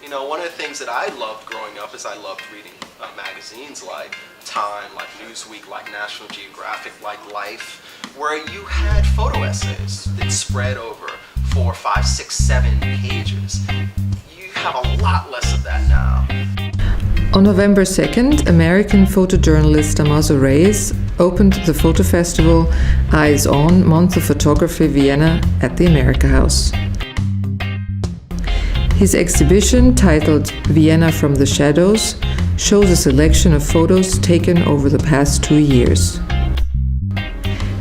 You know, one of the things that I loved growing up is I loved reading magazines like Time, like Newsweek, like National Geographic, like Life, where you had photo essays that spread over 4, 5, 6, 7 pages. You have a lot less of that now. On November 2nd, American photojournalist Damaso Reyes opened the photo festival Eyes On Month of Photography Vienna at the Amerika Haus. His exhibition, titled Vienna from the Shadows, shows a selection of photos taken over the past 2 years.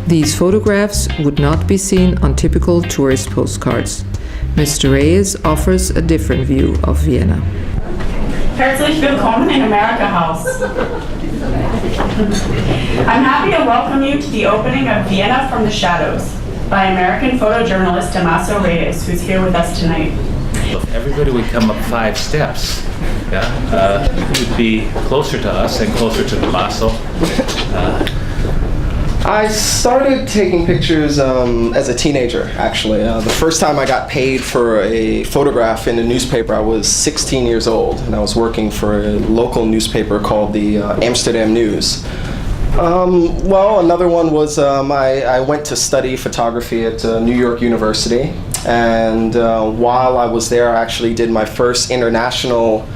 These photographs would not be seen on typical tourist postcards. Mr. Reyes offers a different view of Vienna. Herzlich willkommen in Amerika Haus. I'm happy to welcome you to the opening of Vienna from the Shadows by American photojournalist Damaso Reyes, who's here with us tonight. If everybody would come up 5 steps, it would be closer to us and closer to Damaso. I started taking pictures as a teenager, actually. The first time I got paid for a photograph in a newspaper, I was 16 years old, and I was working for a local newspaper called the Amsterdam News. Another one was I went to study photography at New York University, and while I was there, I actually did my first international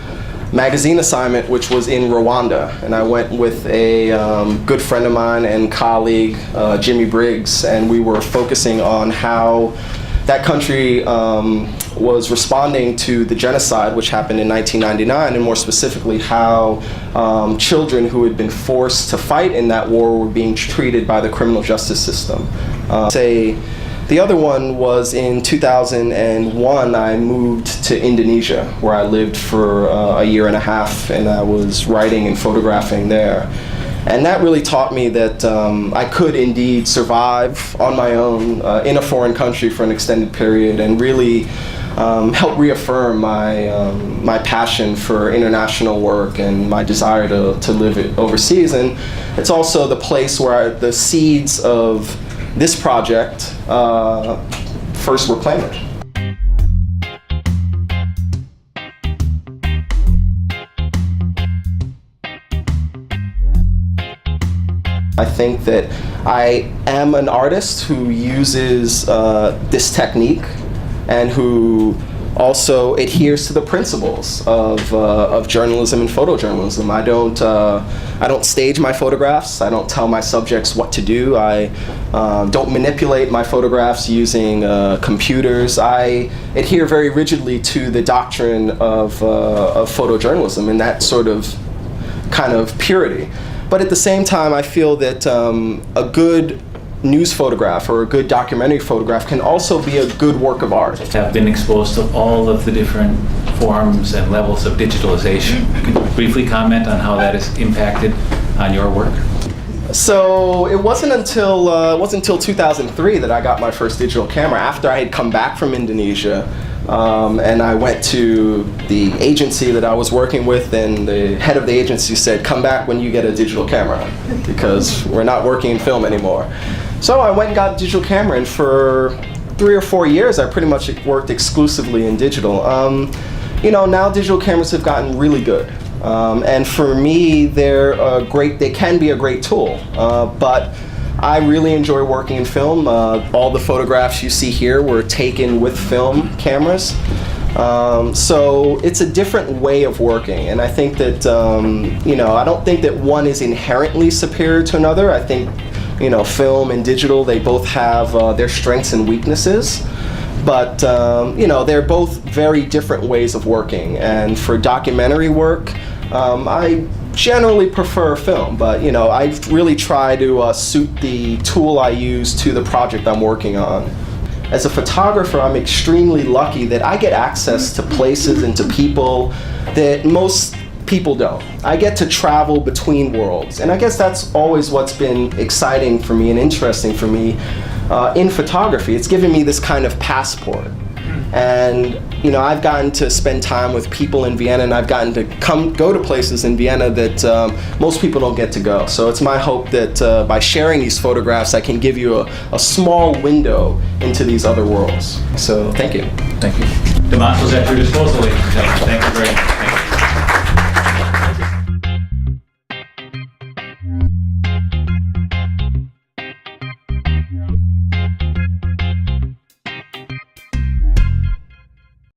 magazine assignment, which was in Rwanda, and I went with a good friend of mine and colleague, Jimmy Briggs, and we were focusing on how that country was responding to the genocide which happened in 1999, and more specifically how children who had been forced to fight in that war were being treated by the criminal justice system. The other one was in 2001, I moved to Indonesia, where I lived for a year and a half, and I was writing and photographing there. And that really taught me that I could indeed survive on my own in a foreign country for an extended period, and really helped reaffirm my passion for international work and my desire to live overseas. And it's also the place where the seeds of this project first were planted. I think that I am an artist who uses this technique and who also adheres to the principles of journalism and photojournalism. I don't stage my photographs. I don't tell my subjects what to do. I don't manipulate my photographs using computers. I adhere very rigidly to the doctrine of photojournalism and that sort of kind of purity. But at the same time, I feel that a good news photograph or a good documentary photograph can also be a good work of art. I've been exposed to all of the different forms and levels of digitalization. Can you briefly comment on how that has impacted on your work? So it wasn't until 2003 that I got my first digital camera, after I had come back from Indonesia. And I went to the agency that I was working with, and the head of the agency said, "Come back when you get a digital camera, because we're not working in film anymore." So I went and got a digital camera, and for 3 or 4 years I pretty much worked exclusively in digital. Now digital cameras have gotten really good. And for me, they can be a great tool, but I really enjoy working in film. All the photographs you see here were taken with film cameras. So it's a different way of working, and I think that, I don't think that one is inherently superior to another. I think, film and digital, they both have their strengths and weaknesses. But, they're both very different ways of working. And for documentary work, I generally prefer film, but I really try to suit the tool I use to the project I'm working on. As a photographer, I'm extremely lucky that I get access to places and to people that most people don't. I get to travel between worlds, and I guess that's always what's been exciting for me and interesting for me in photography. It's given me this kind of passport. And you know, I've gotten to spend time with people in Vienna, and I've gotten to go to places in Vienna that most people don't get to go. So it's my hope that by sharing these photographs, I can give you a small window into these other worlds. So thank you. Thank you. Damaso's at your disposal, ladies and gentlemen. Thank you very much.